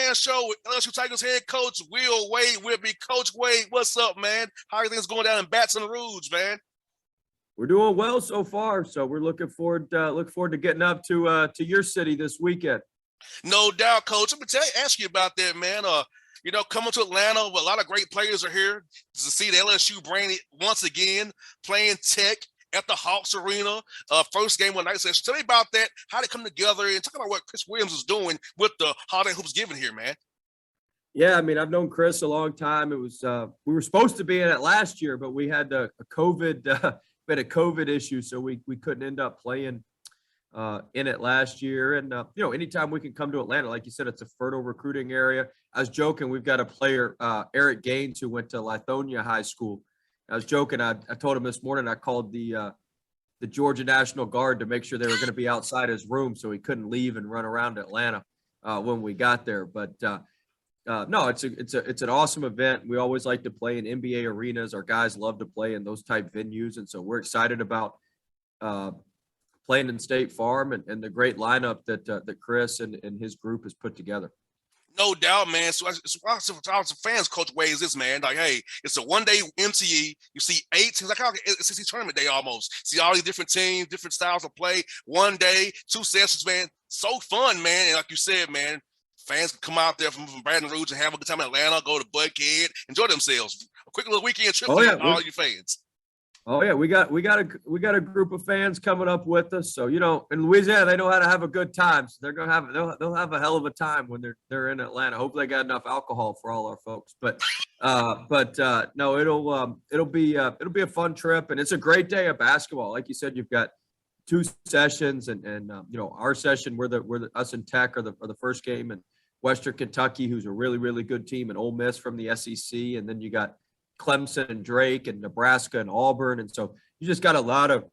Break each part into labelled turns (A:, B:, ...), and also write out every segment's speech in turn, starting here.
A: Fan Show with LSU Tigers head coach Will Wade with me. Coach Wade, what's up, man? How are things going down in Baton Rouge, man?
B: We're doing well so far, so we're looking forward to getting up to your city this weekend.
A: No doubt, Coach. Let me ask you about that, man. Coming to Atlanta, a lot of great players are here to see the LSU brand once again playing Tech at the Hawks Arena. First game of the night session. Tell me about that. How they come together and talk about what Chris Williams is doing with the Holiday Hoops Given here, man.
B: Yeah, I mean, I've known Chris a long time. It was we were supposed to be in it last year, but we had a COVID issue, so we couldn't end up playing in it last year. And anytime we can come to Atlanta, like you said, it's a fertile recruiting area. I was joking, we've got a player, Eric Gaines, who went to Lithonia High School. I was joking. I told him this morning I called the Georgia National Guard to make sure they were going to be outside his room so he couldn't leave and run around Atlanta when we got there. But no, it's an awesome event. We always like to play in NBA arenas. Our guys love to play in those type venues, and so we're excited about playing in State Farm and the great lineup that Chris and his group has put together.
A: No doubt, man. So I was fans, Coach Wade, is this, man. Like, hey, it's a one-day MTE. You see 8 teams, like it's a tournament day almost. See all these different teams, different styles of play. One day, 2 sessions, man. So fun, man. And like you said, man, fans can come out there from Baton Rouge and have a good time in Atlanta, go to Buckhead, enjoy themselves. A quick little weekend trip for all you fans.
B: Oh yeah, we got a group of fans coming up with us. So in Louisiana, they know how to have a good time. So they'll have a hell of a time when they're in Atlanta. Hopefully, they got enough alcohol for all our folks. But no, it'll be a fun trip, and it's a great day of basketball. Like you said, you've got 2 sessions, and our session we're us and Tech are the first game, and Western Kentucky, who's a really really good team, and Ole Miss from the SEC, and then you got Clemson and Drake and Nebraska and Auburn. And so you just got a lot of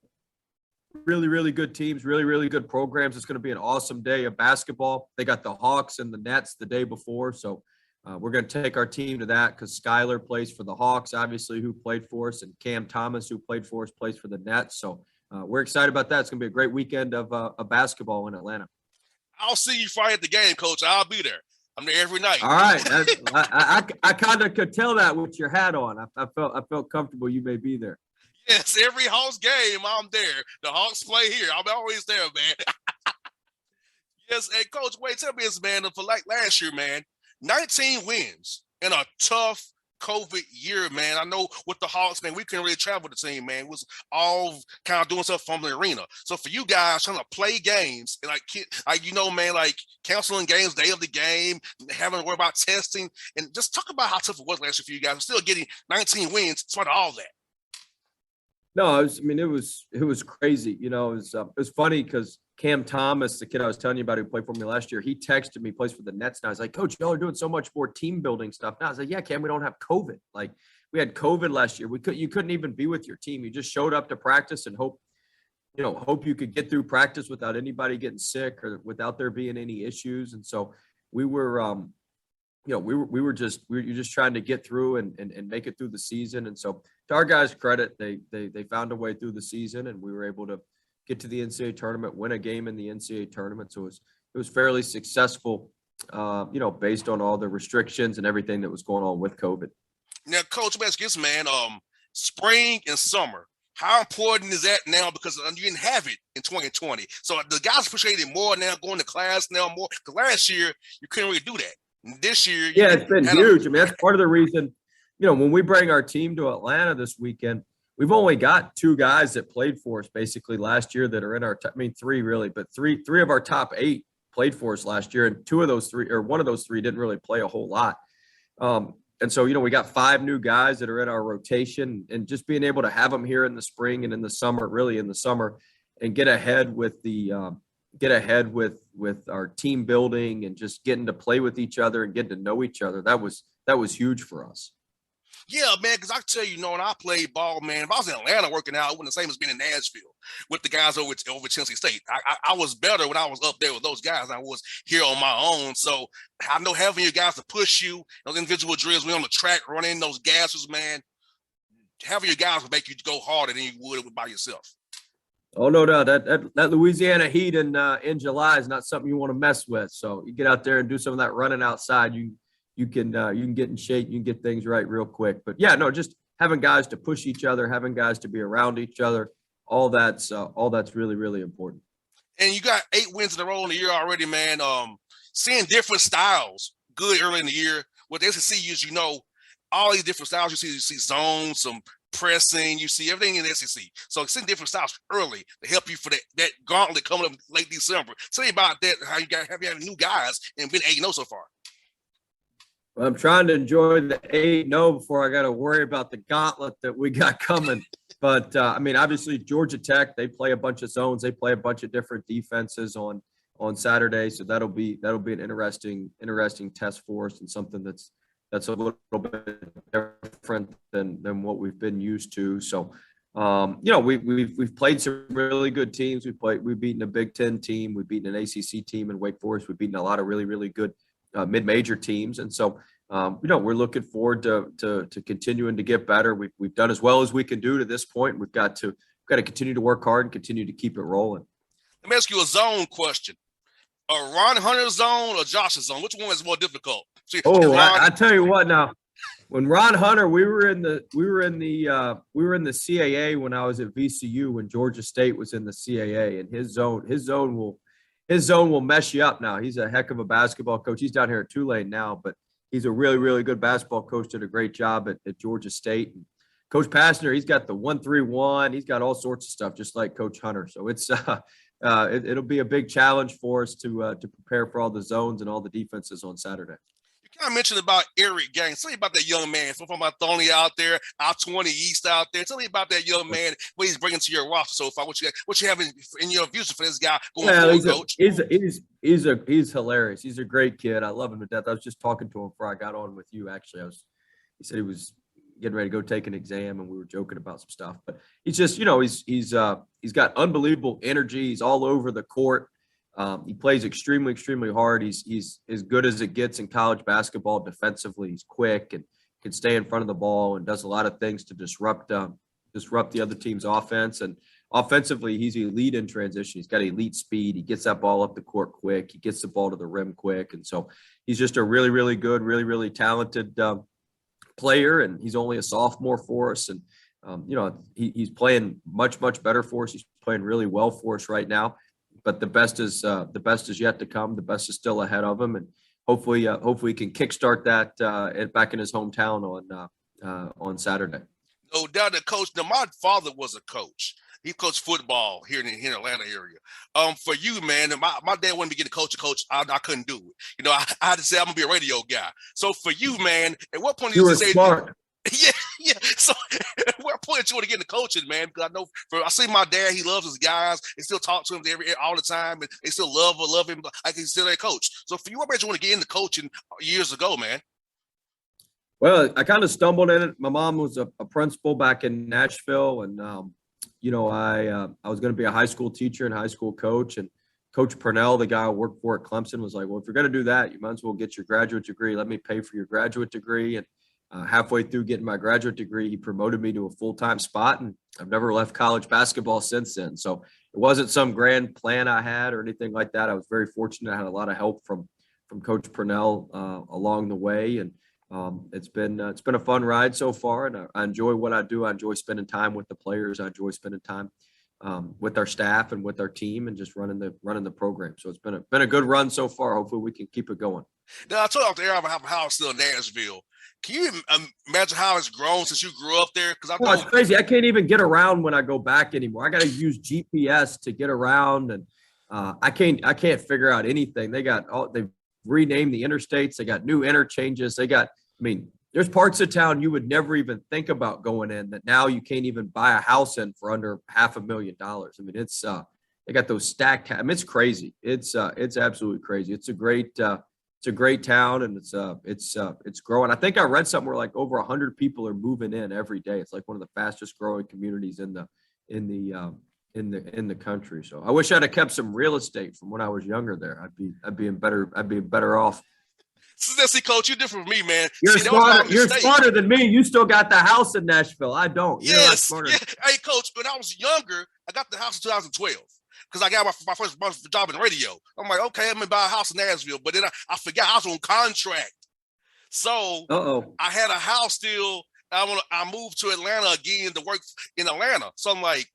B: really, really good teams, really, really good programs. It's going to be an awesome day of basketball. They got the Hawks and the Nets the day before. So we're going to take our team to that because Skylar plays for the Hawks, obviously, who played for us, and Cam Thomas, who played for us, plays for the Nets. So we're excited about that. It's going to be a great weekend of basketball in Atlanta.
A: I'll see you Friday at the game, Coach. I'll be there. I'm there every night.
B: All right. I kind of could tell that with your hat on. I felt comfortable you may be there.
A: Yes, every Hawks game, I'm there. The Hawks play here. I'm always there, man. Yes, hey, Coach Wade, tell me this, man. For like last year, man, 19 wins in a tough COVID year, man. I know with the Hawks, man, we couldn't really travel the team, man. It was all kind of doing stuff from the arena. So for you guys trying to play games and man, like canceling games, day of the game, having to worry about testing, and just talk about how tough it was last year for you guys. We're still getting 19 wins despite all that.
B: No, it was crazy. It was funny because Cam Thomas, the kid I was telling you about who played for me last year, he texted me, plays for the Nets now. I was like, Coach, y'all are doing so much more team building stuff now. I was like, yeah, Cam, we don't have COVID. Like, we had COVID last year. You couldn't even be with your team. You just showed up to practice and hope you could get through practice without anybody getting sick or without there being any issues. And so we were you're just trying to get through and make it through the season. And so to our guys' credit, they found a way through the season, and we were able to get to the NCAA tournament, win a game in the NCAA tournament. So it was fairly successful, based on all the restrictions and everything that was going on with COVID.
A: Now, Coach, let's get man, spring and summer. How important is that now? Because you didn't have it in 2020. So the guys appreciate it more now, going to class now more. Because last year, you couldn't really do that. This year,
B: it's been huge. I mean, that's part of the reason, when we bring our team to Atlanta this weekend, we've only got 2 guys that played for us basically last year that are in our, 3 really, but three of our top 8 played for us last year. And 2 of those 3, or one of those 3 didn't really play a whole lot. And so, we got 5 new guys that are in our rotation, and just being able to have them here in the spring and in the summer, really in the summer, and get ahead with with our team building and just getting to play with each other and getting to know each other. That was huge for us.
A: Yeah, man, because I tell you, when I played ball, man, if I was in Atlanta working out, it wasn't the same as being in Nashville with the guys over Tennessee State. I was better when I was up there with those guys than I was here on my own. So I know having your guys to push you, those individual drills, we on the track running those gases, man, having your guys will make you go harder than you would by yourself.
B: Oh no, no, that Louisiana heat in July is not something you want to mess with. So you get out there and do some of that running outside. You can get in shape. You can get things right real quick. But yeah, no, just having guys to push each other, having guys to be around each other. All that's really really important.
A: And you got 8 wins in a row in the year already, man. Seeing different styles good early in the year. What the SEC is, all these different styles. You see zones, some pressing, you see everything in the SEC. So seeing different styles early to help you for that gauntlet coming up late December. Tell me about that. How you had new guys and been 8-0 so far.
B: Well, I'm trying to enjoy the 8-0 before I got to worry about the gauntlet that we got coming. But I mean, obviously Georgia Tech, they play a bunch of zones, they play a bunch of different defenses on Saturday, so that'll be an interesting test for us and something that's a little bit different than what we've been used to. So, we've played some really good teams. We've beaten a Big Ten team, we've beaten an ACC team in Wake Forest, we've beaten a lot of really really good mid-major teams, and so we're looking forward to continuing to get better. We've done as well as we can do to this point. We've got to continue to work hard and continue to keep it rolling.
A: Let me ask you a zone question: a Ron Hunter zone or Josh's zone? Which one is more difficult?
B: I tell you what now. When Ron Hunter, we were in the CAA when I was at VCU when Georgia State was in the CAA, and his zone will mess you up now. He's a heck of a basketball coach. He's down here at Tulane now, but he's a really, really good basketball coach. Did a great job at Georgia State. And Coach Pastner, he's got the 1-3-1. He's got all sorts of stuff, just like Coach Hunter. So it's it'll be a big challenge for us to prepare for all the zones and all the defenses on Saturday.
A: You kind of mentioned about Eric Gaines. Tell me about that young man from Anthony out there, I-20 East out there. Tell me about that young man, what he's bringing to your roster so far. What you have in your views for this guy going forward, Coach?
B: He's hilarious. He's a great kid. I love him to death. I was just talking to him before I got on with you. Actually, he said he was getting ready to go take an exam, and we were joking about some stuff. But he's just, he's got unbelievable energy. He's all over the court. He plays extremely, extremely hard. He's as good as it gets in college basketball defensively. He's quick and can stay in front of the ball and does a lot of things to disrupt the other team's offense. And offensively, he's elite in transition. He's got elite speed. He gets that ball up the court quick. He gets the ball to the rim quick. And so he's just a really, really good, really, really talented player. And he's only a sophomore for us. And, he's playing much, much better for us. He's playing really well for us right now. But the best is yet to come. The best is still ahead of him, and hopefully he can kickstart that back in his hometown on Saturday.
A: No doubt, that coach. Now, my father was a coach. He coached football here in the Atlanta area. For you, man, my dad wanted me to get a coach. I couldn't do it. I had to say I'm gonna be a radio guy. So for you, man, at what point did you say
B: smart?
A: Yeah. So, at what point did you want to get into coaching, man? Because I see my dad. He loves his guys. They still talk to him all the time, and they still love him. Like he's still their coach. So, for you, what made you want to get into coaching years ago, man?
B: Well, I kind of stumbled in it. My mom was a principal back in Nashville, and I was going to be a high school teacher and high school coach. And Coach Purnell, the guy I worked for at Clemson, was like, "Well, if you're going to do that, you might as well get your graduate degree. Let me pay for your graduate degree." And halfway through getting my graduate degree, he promoted me to a full-time spot, and I've never left college basketball since then. So it wasn't some grand plan I had or anything like that. I was very fortunate. I had a lot of help from Coach Purnell along the way, and it's been a fun ride so far, and I enjoy what I do. I enjoy spending time with the players. I enjoy spending time with our staff and with our team, and just running the program. So it's been a good run so far. Hopefully we can keep it going.
A: Now, I told you off the air about how it's still in Nashville. Can you imagine how it's grown since you grew up there? Because
B: it's crazy. I can't even get around when I go back anymore. I got to use GPS to get around, and I can't figure out anything. They've renamed the interstates. They got new interchanges. There's parts of town you would never even think about going in that now you can't even buy a house in for under $500,000. It's they got those stacked. It's crazy. It's absolutely crazy. It's a great town, and it's growing. I think I read somewhere like over 100 people are moving in every day. It's like one of the fastest growing communities in the country. So I wish I'd have kept some real estate from when I was younger there. I'd be better off.
A: See, Coach, you're different from me, man.
B: You're smarter than me. You still got the house in Nashville. I don't.
A: Yes. Yeah. Hey, Coach, when I was younger, I got the house in 2012 because I got my first job in radio. I'm like, okay, I'm gonna buy a house in Nashville, but then I forgot I was on contract. So I had a house still. I moved to Atlanta again to work in Atlanta. So I'm like,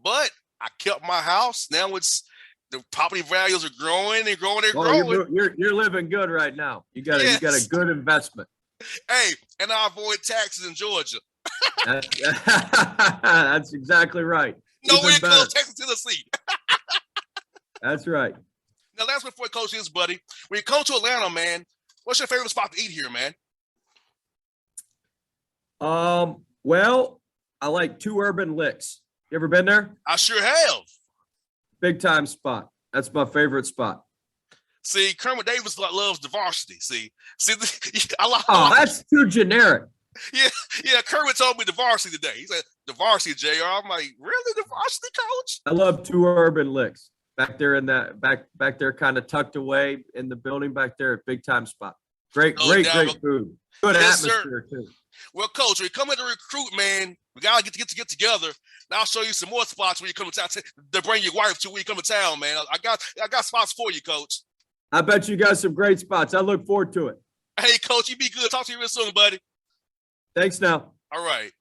A: but I kept my house. Now it's the property values are growing and growing and growing.
B: You're living good right now. You got a good investment.
A: Hey, and I avoid taxes in Georgia.
B: That's exactly right.
A: No income tax in Tennessee.
B: That's right.
A: Now, last before coach is, buddy. When you come to Atlanta, man, what's your favorite spot to eat here, man?
B: Well, I like Two Urban Licks. You ever been there?
A: I sure have.
B: Big time spot. That's my favorite spot.
A: See, Kermit Davis loves the varsity. See,
B: that's too generic.
A: Yeah. Kermit told me the varsity today. He said the varsity, JR. I'm like, really, the varsity, coach?
B: I love Two Urban Licks back there in that back there, kind of tucked away in the building back there. Big time spot. Great food. Good atmosphere too.
A: Well, coach, when you come in to recruit, man, we gotta get together. And I'll show you some more spots when you come to town to bring your wife to when you come to town, man. I got spots for you, coach.
B: I bet you got some great spots. I look forward to it.
A: Hey, coach, you be good. Talk to you real soon, buddy.
B: Thanks now.
A: All right.